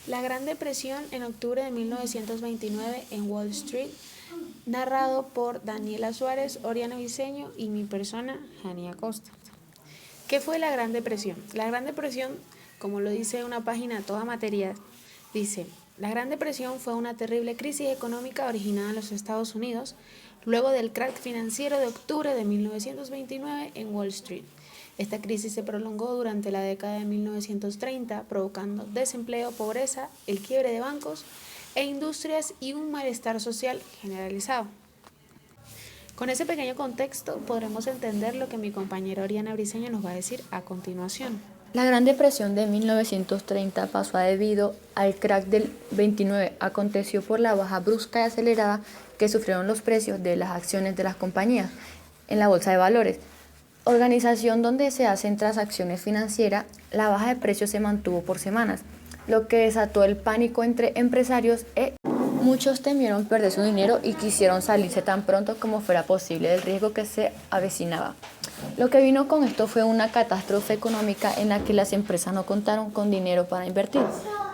La Gran Depresión en octubre de 1929 en Wall Street, narrado por Daniela Suárez, Oriana Viceño y mi persona, Jani Acosta. ¿Qué fue la Gran Depresión? La Gran Depresión, como lo dice una página toda material, dice: la Gran Depresión fue una terrible crisis económica originada en los Estados Unidos luego del crack financiero de octubre de 1929 en Wall Street. Esta crisis se prolongó durante la década de 1930, provocando desempleo, pobreza, el quiebre de bancos e industrias y un malestar social generalizado. Con ese pequeño contexto podremos entender lo que mi compañera Oriana Briceño nos va a decir a continuación. La Gran Depresión de 1930 pasó debido al crack del 29. Aconteció por la baja brusca y acelerada que sufrieron los precios de las acciones de las compañías en la bolsa de valores, organización donde se hacen transacciones financieras. La baja de precios se mantuvo por semanas, lo que desató el pánico entre empresarios muchos temieron perder su dinero y quisieron salirse tan pronto como fuera posible del riesgo que se avecinaba. Lo que vino con esto fue una catástrofe económica en la que las empresas no contaron con dinero para invertir.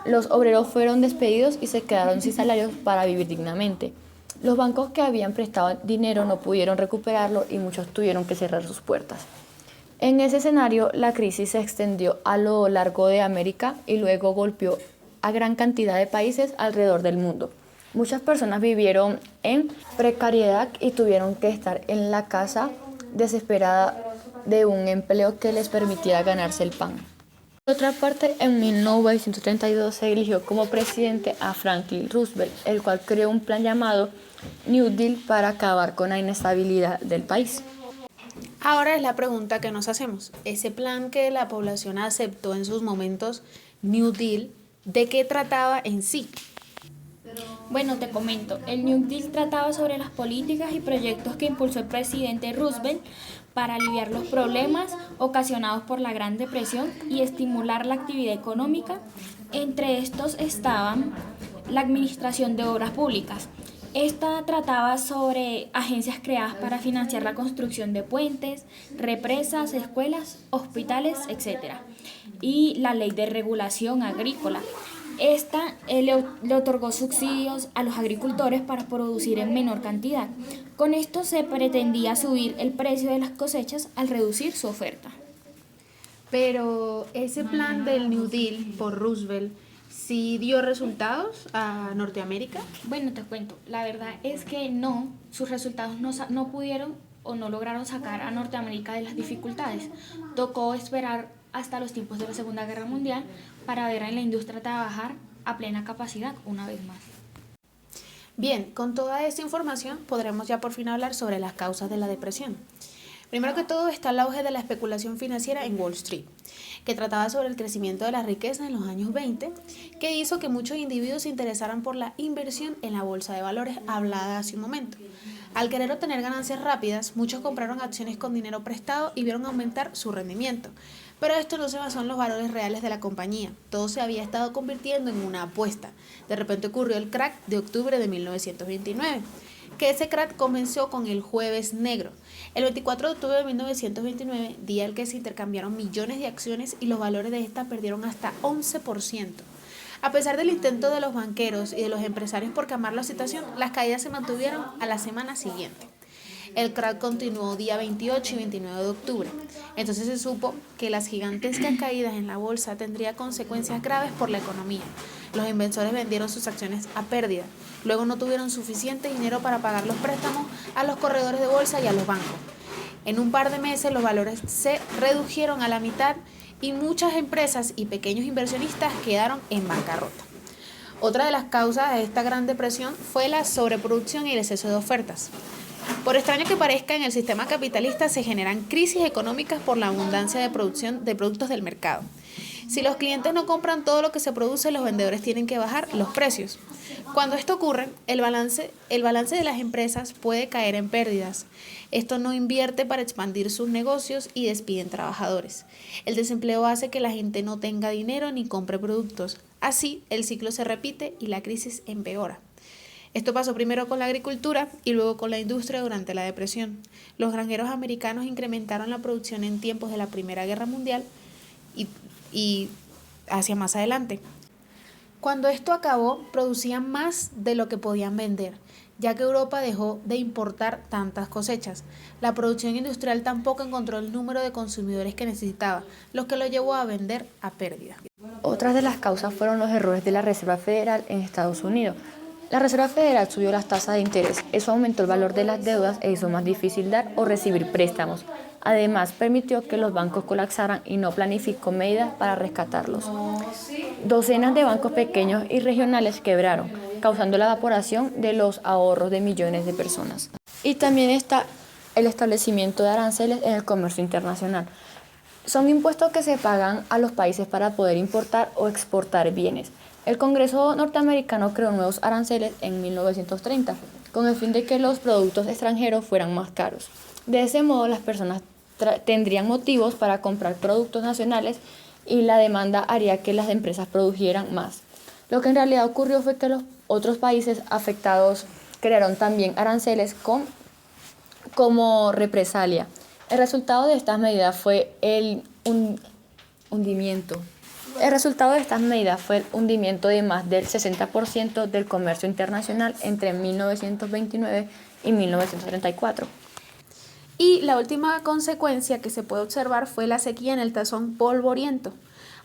Los obreros fueron despedidos y se quedaron sin salarios para vivir dignamente. Los bancos que habían prestado dinero no pudieron recuperarlo y muchos tuvieron que cerrar sus puertas. En ese escenario, la crisis se extendió a lo largo de América y luego golpeó a gran cantidad de países alrededor del mundo. Muchas personas vivieron en precariedad y tuvieron que estar en la casa desesperada de un empleo que les permitiera ganarse el pan. Por otra parte, en 1932 se eligió como presidente a Franklin Roosevelt, el cual creó un plan llamado New Deal para acabar con la inestabilidad del país. Ahora es la pregunta que nos hacemos. Ese plan que la población aceptó en sus momentos, New Deal, ¿de qué trataba en sí? Bueno, te comento, el New Deal trataba sobre las políticas y proyectos que impulsó el presidente Roosevelt para aliviar los problemas ocasionados por la Gran Depresión y estimular la actividad económica. Entre estos estaban la administración de obras públicas. Esta trataba sobre agencias creadas para financiar la construcción de puentes, represas, escuelas, hospitales, etc. Y la ley de regulación agrícola. Esta le otorgó subsidios a los agricultores para producir en menor cantidad. Con esto se pretendía subir el precio de las cosechas al reducir su oferta. Pero ese plan del New Deal por Roosevelt, ¿sí dio resultados a Norteamérica? Bueno, te cuento, la verdad es que no, sus resultados no pudieron o no lograron sacar a Norteamérica de las dificultades. Tocó esperar hasta los tiempos de la Segunda Guerra Mundial para ver a la industria trabajar a plena capacidad una vez más. Bien, con toda esta información podremos ya por fin hablar sobre las causas de la depresión. Primero que todo está el auge de la especulación financiera en Wall Street, que trataba sobre el crecimiento de la riqueza en los años 20, que hizo que muchos individuos se interesaran por la inversión en la bolsa de valores hablada hace un momento. Al querer obtener ganancias rápidas, muchos compraron acciones con dinero prestado y vieron aumentar su rendimiento. Pero esto no se basó en los valores reales de la compañía, todo se había estado convirtiendo en una apuesta. De repente ocurrió el crack de octubre de 1929, que ese crack comenzó con el Jueves Negro, el 24 de octubre de 1929, día en que se intercambiaron millones de acciones y los valores de estas perdieron hasta 11%. A pesar del intento de los banqueros y de los empresarios por calmar la situación, las caídas se mantuvieron a la semana siguiente. El crack continuó día 28 y 29 de octubre. Entonces se supo que las gigantescas caídas en la bolsa tendrían consecuencias graves por la economía. Los inversores vendieron sus acciones a pérdida. Luego no tuvieron suficiente dinero para pagar los préstamos a los corredores de bolsa y a los bancos. En un par de meses los valores se redujeron a la mitad y muchas empresas y pequeños inversionistas quedaron en bancarrota. Otra de las causas de esta gran depresión fue la sobreproducción y el exceso de ofertas. Por extraño que parezca, en el sistema capitalista se generan crisis económicas por la abundancia de producción de productos del mercado. Si los clientes no compran todo lo que se produce, los vendedores tienen que bajar los precios. Cuando esto ocurre, el balance de las empresas puede caer en pérdidas. Esto no invierte para expandir sus negocios y despiden trabajadores. El desempleo hace que la gente no tenga dinero ni compre productos. Así, el ciclo se repite y la crisis empeora. Esto pasó primero con la agricultura y luego con la industria durante la depresión. Los granjeros americanos incrementaron la producción en tiempos de la Primera Guerra Mundial y hacia más adelante. Cuando esto acabó, producían más de lo que podían vender, ya que Europa dejó de importar tantas cosechas. La producción industrial tampoco encontró el número de consumidores que necesitaba, lo que lo llevó a vender a pérdida. Otras de las causas fueron los errores de la Reserva Federal en Estados Unidos. La Reserva Federal subió las tasas de interés, eso aumentó el valor de las deudas e hizo más difícil dar o recibir préstamos. Además, permitió que los bancos colapsaran y no planificó medidas para rescatarlos. Docenas de bancos pequeños y regionales quebraron, causando la evaporación de los ahorros de millones de personas. Y también está el establecimiento de aranceles en el comercio internacional. Son impuestos que se pagan a los países para poder importar o exportar bienes. El Congreso norteamericano creó nuevos aranceles en 1930, con el fin de que los productos extranjeros fueran más caros. De ese modo, las personas tendrían motivos para comprar productos nacionales y la demanda haría que las empresas produjeran más. Lo que en realidad ocurrió fue que los otros países afectados crearon también aranceles como represalia. El resultado de estas medidas fue el hundimiento. El resultado de estas medidas fue el hundimiento de más del 60% del comercio internacional entre 1929 y 1934. Y la última consecuencia que se puede observar fue la sequía en el Tazón polvoriento.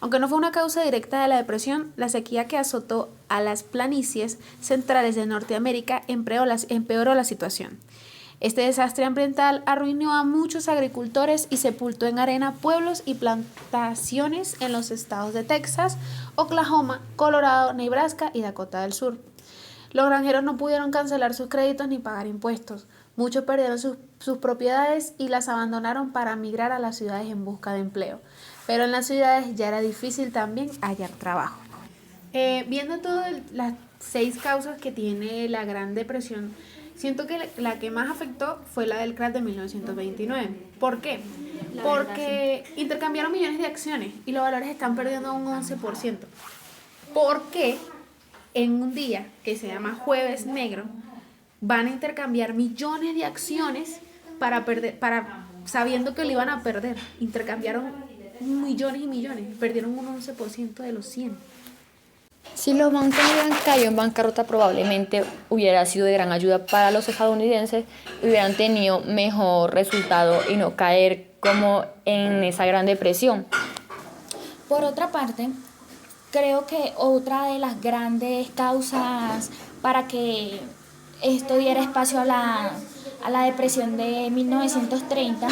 Aunque no fue una causa directa de la depresión, la sequía que azotó a las planicies centrales de Norteamérica empeoró la situación. Este desastre ambiental arruinó a muchos agricultores y sepultó en arena pueblos y plantaciones en los estados de Texas, Oklahoma, Colorado, Nebraska y Dakota del Sur. Los granjeros no pudieron cancelar sus créditos ni pagar impuestos. Muchos perdieron sus propiedades y las abandonaron para migrar a las ciudades en busca de empleo. Pero en las ciudades ya era difícil también hallar trabajo. Viendo todas las 6 causas que tiene la Gran Depresión, siento que la que más afectó fue la del crack de 1929. ¿Por qué? Porque intercambiaron millones de acciones y los valores están perdiendo un 11%. Porque en un día que se llama Jueves Negro, van a intercambiar millones de acciones sabiendo que lo iban a perder. Intercambiaron millones y millones, perdieron un 11% de los 100. Si los bancos hubieran caído en bancarrota, probablemente hubiera sido de gran ayuda para los estadounidenses y hubieran tenido mejor resultado y no caer como en esa Gran Depresión. Por otra parte, creo que otra de las grandes causas para que esto diera espacio a la depresión de 1930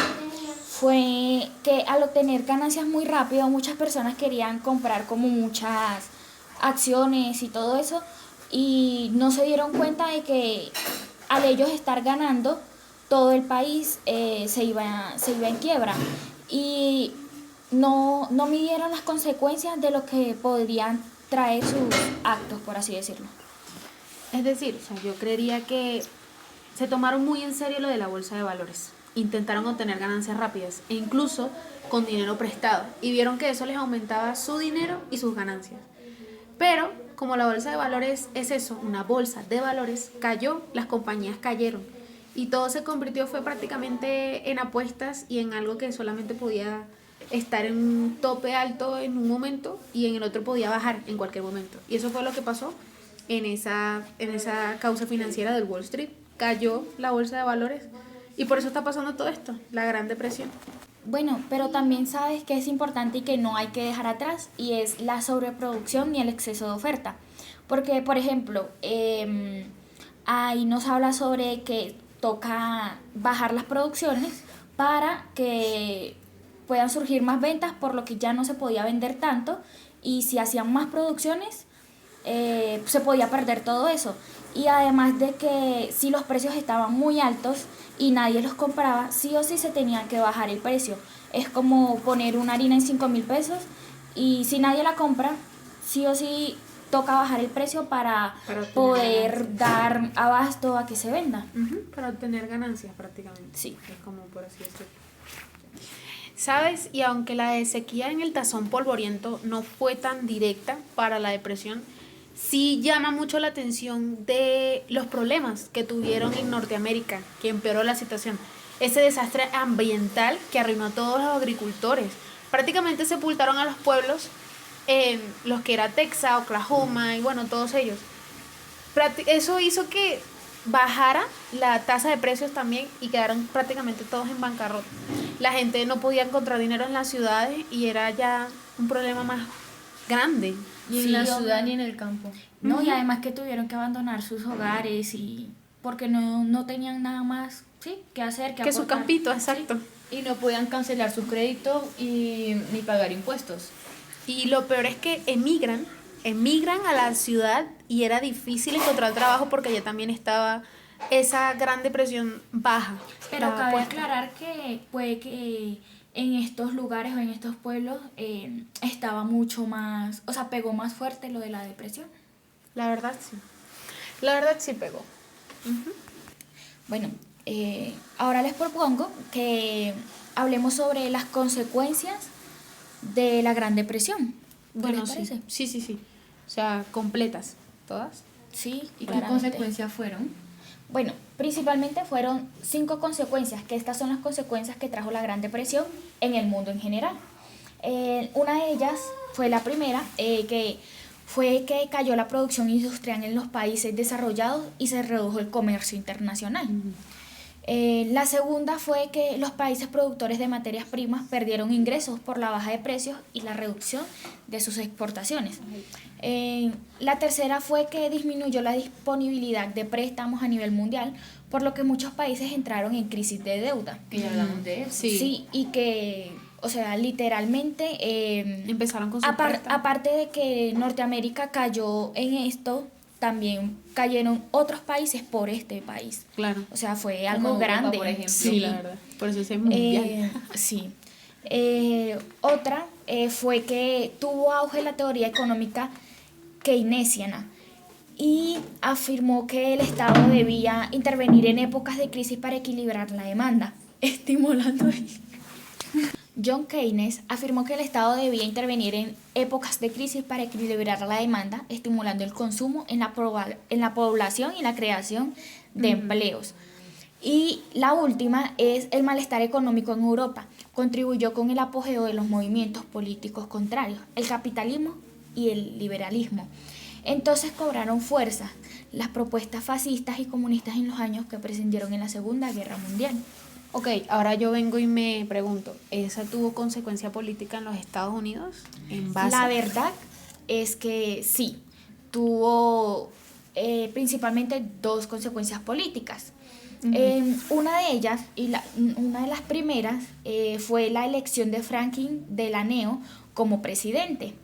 fue que al obtener ganancias muy rápido, muchas personas querían comprar como muchas acciones y todo eso, y no se dieron cuenta de que al ellos estar ganando, todo el país se iba en quiebra, y no midieron las consecuencias de lo que podrían traer sus actos, por así decirlo. Es decir, yo creería que se tomaron muy en serio lo de la bolsa de valores. Intentaron obtener ganancias rápidas e incluso con dinero prestado, y vieron que eso les aumentaba su dinero y sus ganancias. Pero como la bolsa de valores es eso, una bolsa de valores, cayó, las compañías cayeron y todo se convirtió, fue prácticamente en apuestas y en algo que solamente podía estar en un tope alto en un momento y en el otro podía bajar en cualquier momento. Y eso fue lo que pasó en esa causa financiera del Wall Street. Cayó la bolsa de valores y por eso está pasando todo esto, la Gran Depresión. Bueno, pero también sabes que es importante y que no hay que dejar atrás, y es la sobreproducción y el exceso de oferta. Porque, por ejemplo, ahí nos habla sobre que toca bajar las producciones para que puedan surgir más ventas, por lo que ya no se podía vender tanto, y si hacían más producciones, se podía perder todo eso. Y además de que si los precios estaban muy altos y nadie los compraba, sí o sí se tenía que bajar el precio. Es como poner una harina en 5.000 pesos y si nadie la compra, sí o sí toca bajar el precio para poder dar abasto a que se venda. Para obtener ganancias prácticamente. Sí. Es como por así decirlo. ¿Sabes? Y aunque la de sequía en el Tazón polvoriento no fue tan directa para la depresión, sí llama mucho la atención de los problemas que tuvieron en Norteamérica, que empeoró la situación. Ese desastre ambiental que arruinó a todos los agricultores. Prácticamente sepultaron a los pueblos los que era Texas, Oklahoma y bueno, todos ellos. Eso hizo que bajara la tasa de precios también y quedaron prácticamente todos en bancarrota. La gente no podía encontrar dinero en las ciudades y era ya un problema más grande. Ni en Sí, la obvio. ciudad ni en el campo. No, y además que tuvieron que abandonar sus hogares y porque no tenían nada más, sí, que hacer, que Que su aportar. campito, exacto. Y no podían cancelar sus créditos y ni pagar impuestos. Y lo peor es que emigran a la ciudad y era difícil encontrar trabajo porque allá también estaba esa gran depresión baja. Pero Estaba cabe puesta. aclarar que puede que en estos lugares o en estos pueblos estaba mucho más, o sea, pegó más fuerte lo de la depresión. La verdad sí. La verdad sí pegó. Bueno, ahora les propongo que hablemos sobre las consecuencias de la Gran Depresión. ¿Qué Bueno, les parece? sí. O sea, completas, todas. Sí, ¿Y qué claramente. consecuencias fueron? Bueno, principalmente fueron 5 consecuencias, que estas son las consecuencias que trajo la Gran Depresión en el mundo en general. Una de ellas fue la primera, que fue que cayó la producción industrial en los países desarrollados y se redujo el comercio internacional. La segunda fue que los países productores de materias primas perdieron ingresos por la baja de precios y la reducción de sus exportaciones. La tercera fue que disminuyó la disponibilidad de préstamos a nivel mundial, por lo que muchos países entraron en crisis de deuda. Que ya hablamos de eso. Sí. Y que, o sea, literalmente... Empezaron con sus préstamos. aparte de que Norteamérica cayó en esto, también cayeron otros países por este país. Claro. O sea, fue Como algo Europa, grande. por ejemplo. Sí, la verdad. Por eso es mundial. Sí. Otra fue que tuvo auge la teoría económica keynesiana y afirmó que el Estado debía intervenir en épocas de crisis para equilibrar la demanda, estimulando John Keynes afirmó que el Estado debía intervenir en épocas de crisis para equilibrar la demanda, estimulando el consumo en la población y la creación de empleos. Y la última es el malestar económico en Europa. Contribuyó con el apogeo de los movimientos políticos contrarios, el capitalismo y el liberalismo. Entonces cobraron fuerza las propuestas fascistas y comunistas en los años que precedieron en la Segunda Guerra Mundial. Ok, ahora yo vengo y me pregunto, ¿esa tuvo consecuencia política en los Estados Unidos? En base. La verdad es que sí, tuvo principalmente 2 consecuencias políticas. Una de ellas, una de las primeras, fue la elección de Franklin Delano como presidente.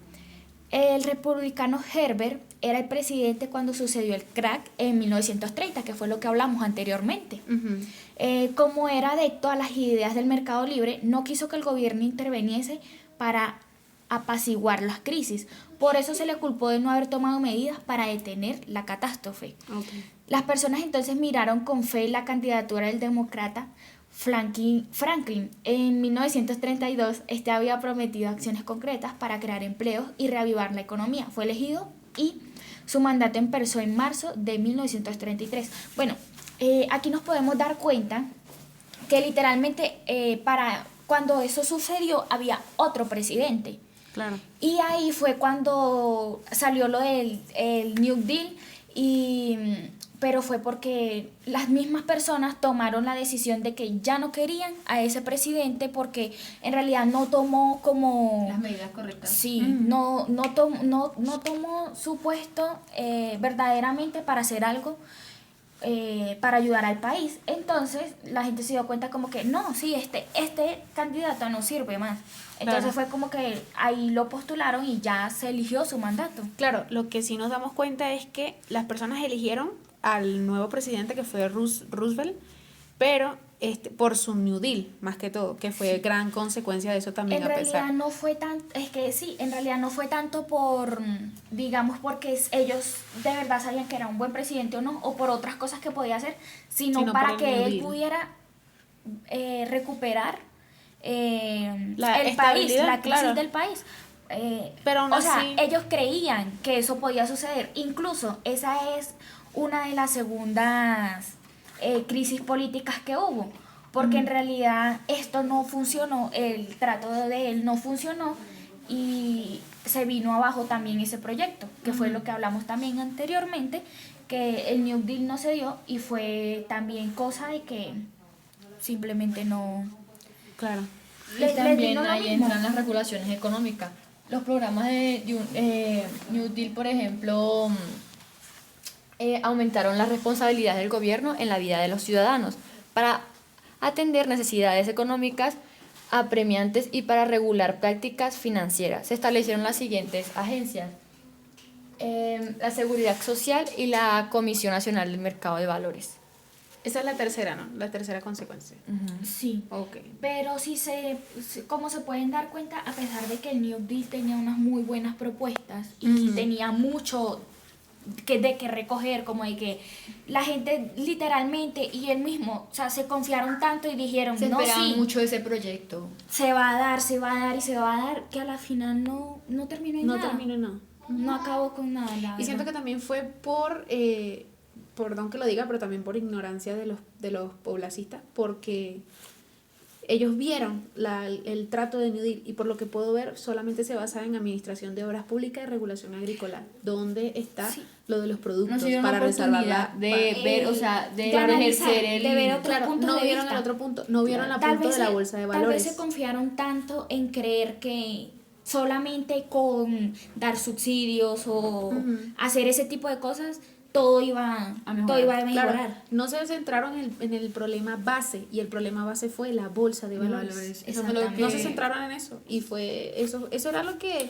El republicano Herbert era el presidente cuando sucedió el crack en 1930, que fue lo que hablamos anteriormente. Como era adepto a las ideas del mercado libre, no quiso que el gobierno interviniese para apaciguar las crisis. Por eso se le culpó de no haber tomado medidas para detener la catástrofe. Okay. Las personas entonces miraron con fe la candidatura del demócrata Franklin. En 1932, este había prometido acciones concretas para crear empleos y reavivar la economía. Fue elegido y su mandato empezó en marzo de 1933. Bueno, aquí nos podemos dar cuenta que literalmente para cuando eso sucedió había otro presidente. Claro. Y ahí fue cuando salió lo del el New Deal, pero fue porque las mismas personas tomaron la decisión de que ya no querían a ese presidente porque en realidad no tomó como... Las medidas correctas. Sí, no tomó su puesto verdaderamente para hacer algo para ayudar al país. Entonces la gente se dio cuenta como que no, sí, este candidato no sirve más. Entonces Claro. fue como que ahí lo postularon y ya se eligió su mandato. Claro, lo que sí nos damos cuenta es que las personas eligieron al nuevo presidente que fue Roosevelt, pero por su New Deal, más que todo, que fue gran consecuencia de eso también. En realidad no fue tanto, es que sí, en realidad no fue tanto por, digamos, porque ellos de verdad sabían que era un buen presidente o no, o por otras cosas que podía hacer, sino para por el que New él Deal. pudiera recuperar La el país, estabilidad, la crisis claro. del país. Pero aún o sea, así- ellos creían que eso podía suceder. Incluso esa es una de las segundas crisis políticas que hubo, porque en realidad esto no funcionó, el trato de él no funcionó y se vino abajo también ese proyecto, que fue lo que hablamos también anteriormente, que el New Deal no se dio y fue también cosa de que simplemente no... Claro. Y también vino lo ahí mismo. entran las regulaciones económicas. Los programas de New Deal, por ejemplo, aumentaron las responsabilidades del gobierno en la vida de los ciudadanos para atender necesidades económicas apremiantes y para regular prácticas financieras. Se establecieron las siguientes agencias: la Seguridad Social y la Comisión Nacional del Mercado de Valores. Esa es la tercera, ¿no? La tercera consecuencia. Sí. Ok. Pero como se pueden dar cuenta, a pesar de que el New Deal tenía unas muy buenas propuestas y tenía mucho de que recoger, como de que la gente literalmente y él mismo, o sea, se confiaron tanto y dijeron, Se no, esperaba sí, mucho de ese proyecto. se va a dar, se va a dar y se va a dar, que a la final no terminó en No nada. termino, no. No acabó con nada, la Y siento que verdad. también fue perdón que lo diga, pero también por ignorancia de los poblacistas, porque ellos vieron el trato de New Deal y por lo que puedo ver solamente se basa en administración de obras públicas y regulación agrícola, donde está lo de los No productos se dieron la para oportunidad resalvar de ver, o sea, de analizar, ejercer el... de ver otros Claro, puntos no de vieron vista. el otro punto, no vieron la Tal punto vez de la se- bolsa de Tal vez valores. se confiaron tanto en creer que solamente con dar subsidios o hacer ese tipo de cosas todo iba a mejorar. Claro, no se centraron en el problema base y el problema base fue la bolsa de valores. Eso fue lo Exactamente. No se centraron en eso y fue eso era lo que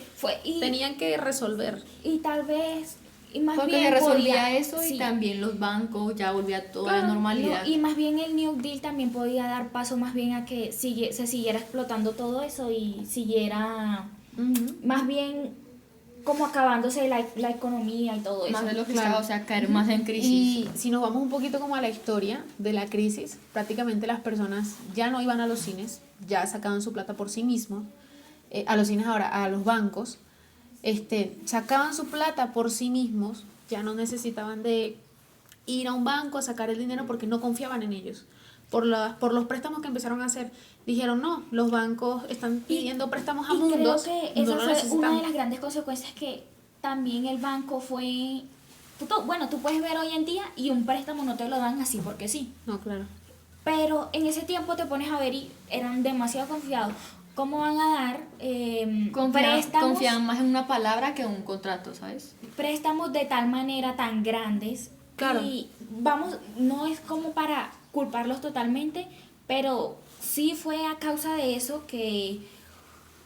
tenían que resolver. Y tal vez, y más Porque bien se resolvía podía- eso y sí. también los bancos ya volvía toda la Claro, normalidad. No, y más bien el New Deal también podía dar paso más bien a que se siguiera explotando todo eso y siguiera más bien como acabándose la economía y todo eso. Más de lo que Claro. estaba, o sea, caer más en crisis. Y si nos vamos un poquito como a la historia de la crisis, prácticamente las personas ya no iban a los cines, ya sacaban su plata por sí mismos, a los cines ahora, a los bancos, sacaban su plata por sí mismos, ya no necesitaban de ir a un banco a sacar el dinero porque no confiaban en ellos. Por los préstamos que empezaron a hacer, dijeron no, los bancos están pidiendo préstamos a Y creo mundos, que no esa lo fue una necesitamos. de las grandes consecuencias que también el banco fue... tú puedes ver hoy en día y un préstamo no te lo dan así porque sí. No, claro. Pero en ese tiempo te pones a ver y eran demasiado confiados. ¿Cómo van a dar préstamos? Confiaban más en una palabra que en un contrato, ¿sabes? Préstamos de tal manera tan grandes. Claro. Y vamos, no es como para culparlos totalmente, pero sí fue a causa de eso que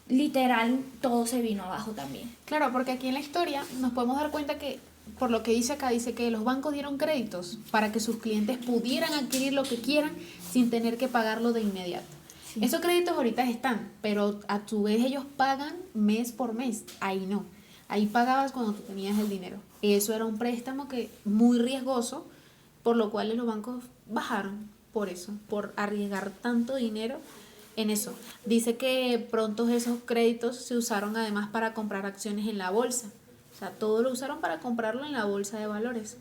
literal todo se vino abajo también. Claro, porque aquí en la historia nos podemos dar cuenta que, por lo que dice acá, dice que los bancos dieron créditos para que sus clientes pudieran adquirir lo que quieran sin tener que pagarlo de inmediato. Sí. Esos créditos ahorita están, pero a su vez ellos pagan mes por mes. Ahí no. Ahí pagabas cuando tú tenías el dinero. Eso era un préstamo que muy riesgoso, por lo cual los bancos bajaron por eso, por arriesgar tanto dinero en eso. Dice que pronto esos créditos se usaron además para comprar acciones en la bolsa. O sea, todo lo usaron para comprarlo en la bolsa de valores.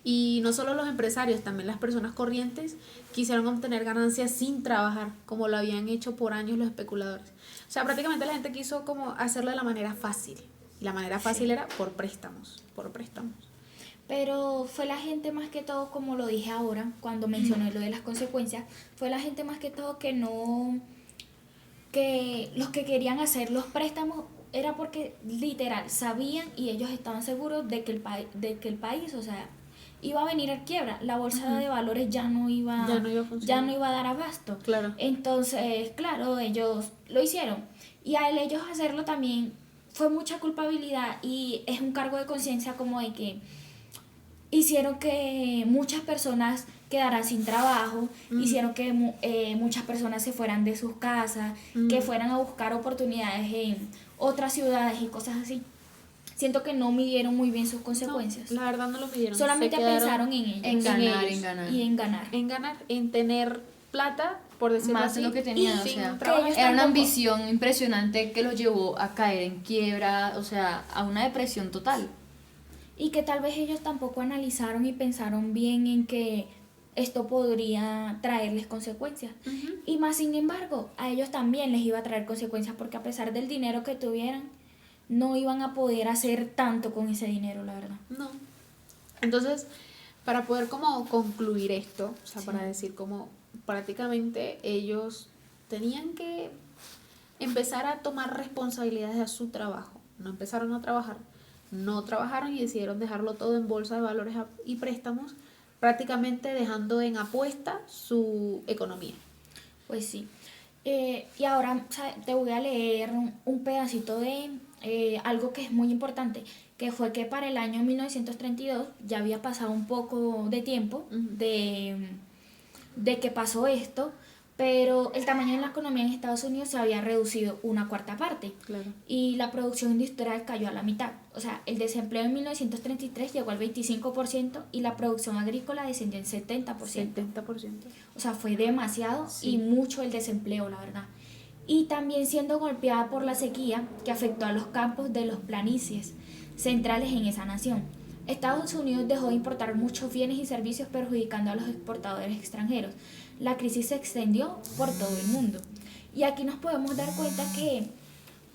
Y no solo los empresarios, también las personas corrientes quisieron obtener ganancias sin trabajar, como lo habían hecho por años los especuladores. O sea, prácticamente la gente quiso como hacerlo de la manera fácil. Y la manera fácil era por préstamos, Pero fue la gente más que todo, como lo dije ahora, cuando mencioné lo de las consecuencias, fue la gente más que todo que los que querían hacer los préstamos era porque literal sabían y ellos estaban seguros de que el país, o sea, iba a venir a quiebra. La bolsa de valores ya no iba Ya no iba a funcionar. ya no iba a dar abasto. Claro. Entonces, claro, ellos lo hicieron. Y al ellos hacerlo también fue mucha culpabilidad y es un cargo de conciencia como de que hicieron que muchas personas quedaran sin trabajo, hicieron que muchas personas se fueran de sus casas, que fueran a buscar oportunidades en otras ciudades y cosas así. Siento que no midieron muy bien sus consecuencias. No, la verdad no lo midieron. Solamente Se quedaron pensaron en ellos. En ganar, ellos. en ganar. Y en ganar. En ganar, en tener plata, por decirlo Más así. de lo que tenían, y o sin sea, trabajar. ellos era una tampoco- ambición impresionante que los llevó a caer en quiebra, o sea, a una depresión total. Y que tal vez ellos tampoco analizaron y pensaron bien en que esto podría traerles consecuencias. Y más sin embargo, a ellos también les iba a traer consecuencias porque a pesar del dinero que tuvieran, no iban a poder hacer tanto con ese dinero, la verdad. No. Entonces, para poder como concluir esto, o sea, Sí. para decir como prácticamente ellos tenían que empezar a tomar responsabilidades de su trabajo. No empezaron a trabajar, no trabajaron y decidieron dejarlo todo en bolsa de valores y préstamos, prácticamente dejando en apuesta su economía. Pues sí. Y ahora te voy a leer un pedacito de algo que es muy importante, que fue que para el año 1932 ya había pasado un poco de tiempo de que pasó esto, pero el tamaño de la economía en Estados Unidos se había reducido una cuarta parte. Claro. Y la producción industrial cayó a la mitad. O sea, el desempleo en 1933 llegó al 25% y la producción agrícola descendió en 70%. 70%. O sea, fue demasiado Sí. y mucho el desempleo, la verdad. Y también siendo golpeada por la sequía que afectó a los campos de los planicies centrales en esa nación. Estados Unidos dejó de importar muchos bienes y servicios perjudicando a los exportadores extranjeros. La crisis se extendió por todo el mundo. Y aquí nos podemos dar cuenta que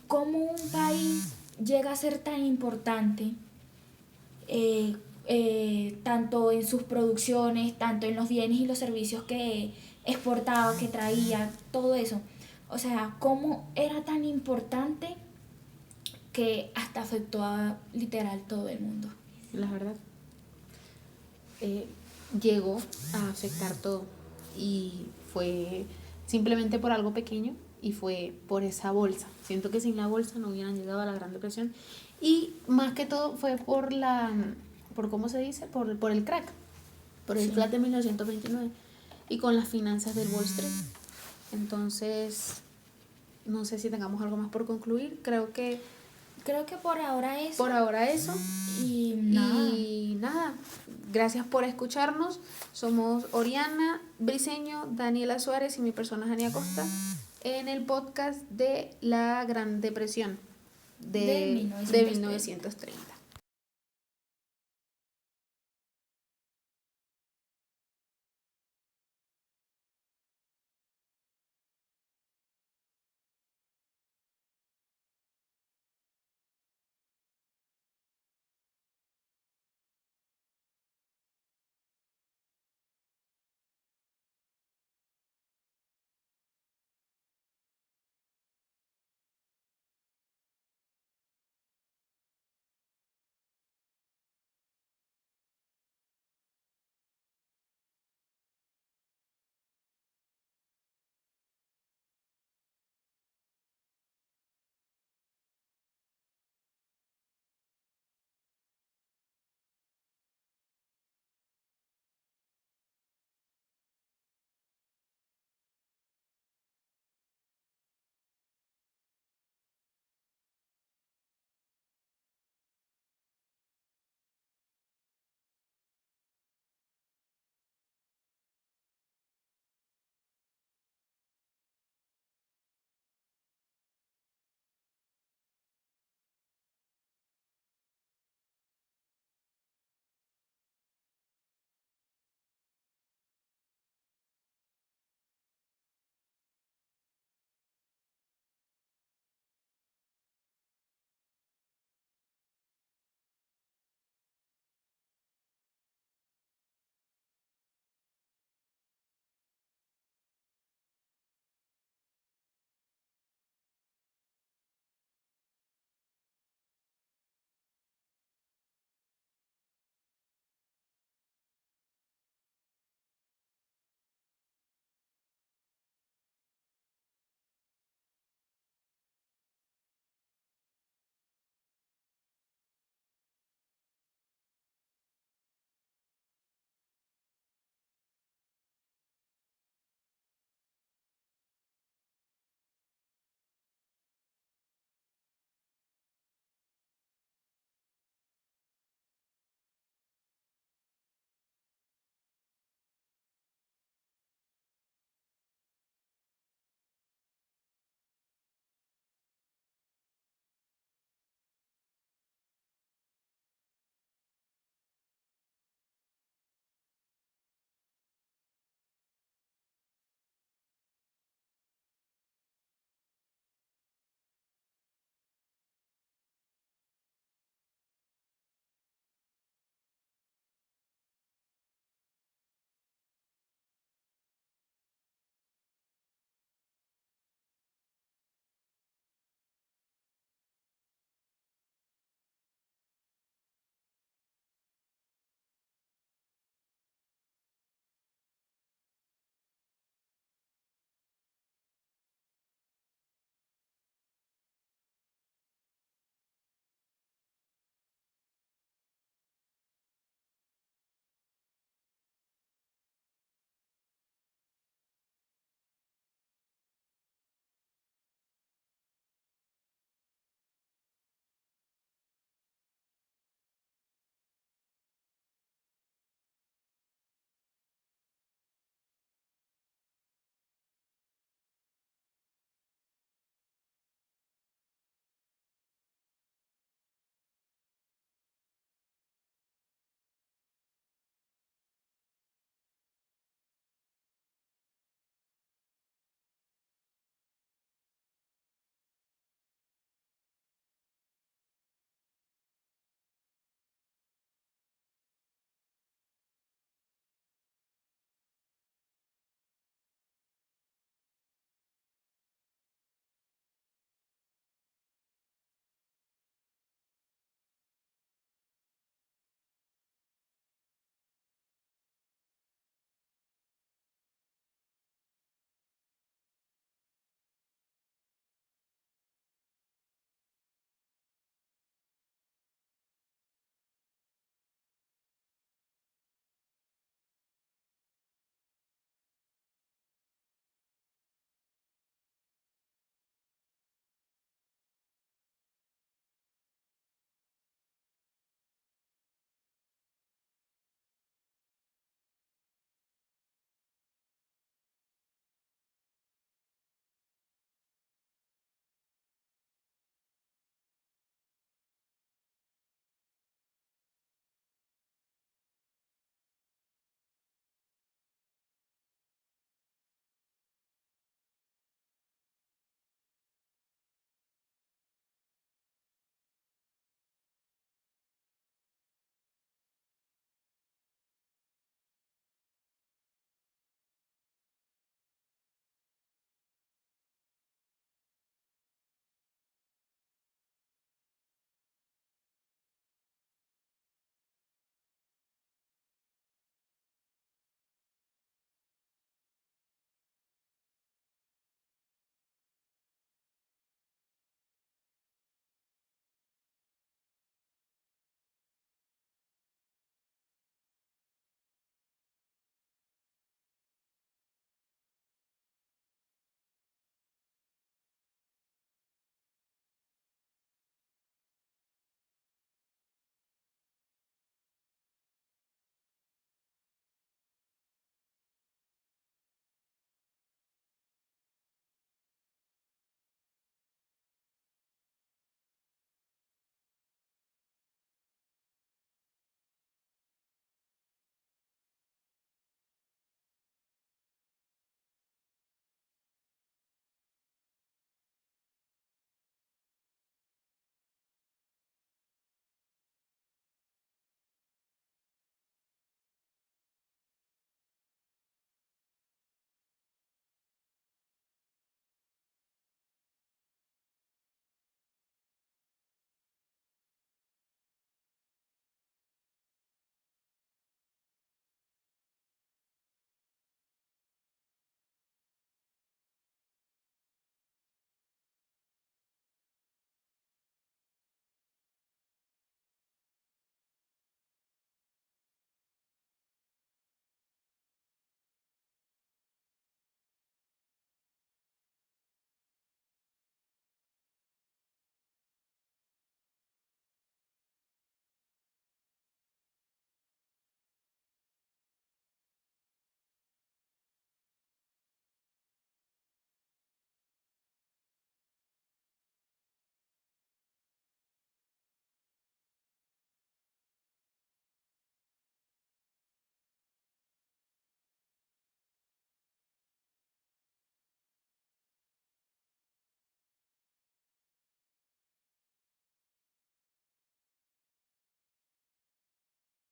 cómo un país llega a ser tan importante, tanto en sus producciones, tanto en los bienes y los servicios que exportaba, que traía, todo eso. O sea, cómo era tan importante que hasta afectó a literal todo el mundo. La verdad. Llegó a afectar todo y fue simplemente por algo pequeño y fue por esa bolsa. Siento que sin la bolsa no hubieran llegado a la Gran Depresión y más que todo fue por ¿cómo se dice? Por el crack, por el crack de 1929 y con las finanzas del Wall Street. Entonces, no sé si tengamos algo más por concluir. Creo que por ahora eso. por ahora eso. Y nada. Y nada, gracias por escucharnos. Somos Oriana Briceño, Daniela Suárez y mi persona Jania Costa en el podcast de la Gran Depresión de 1930.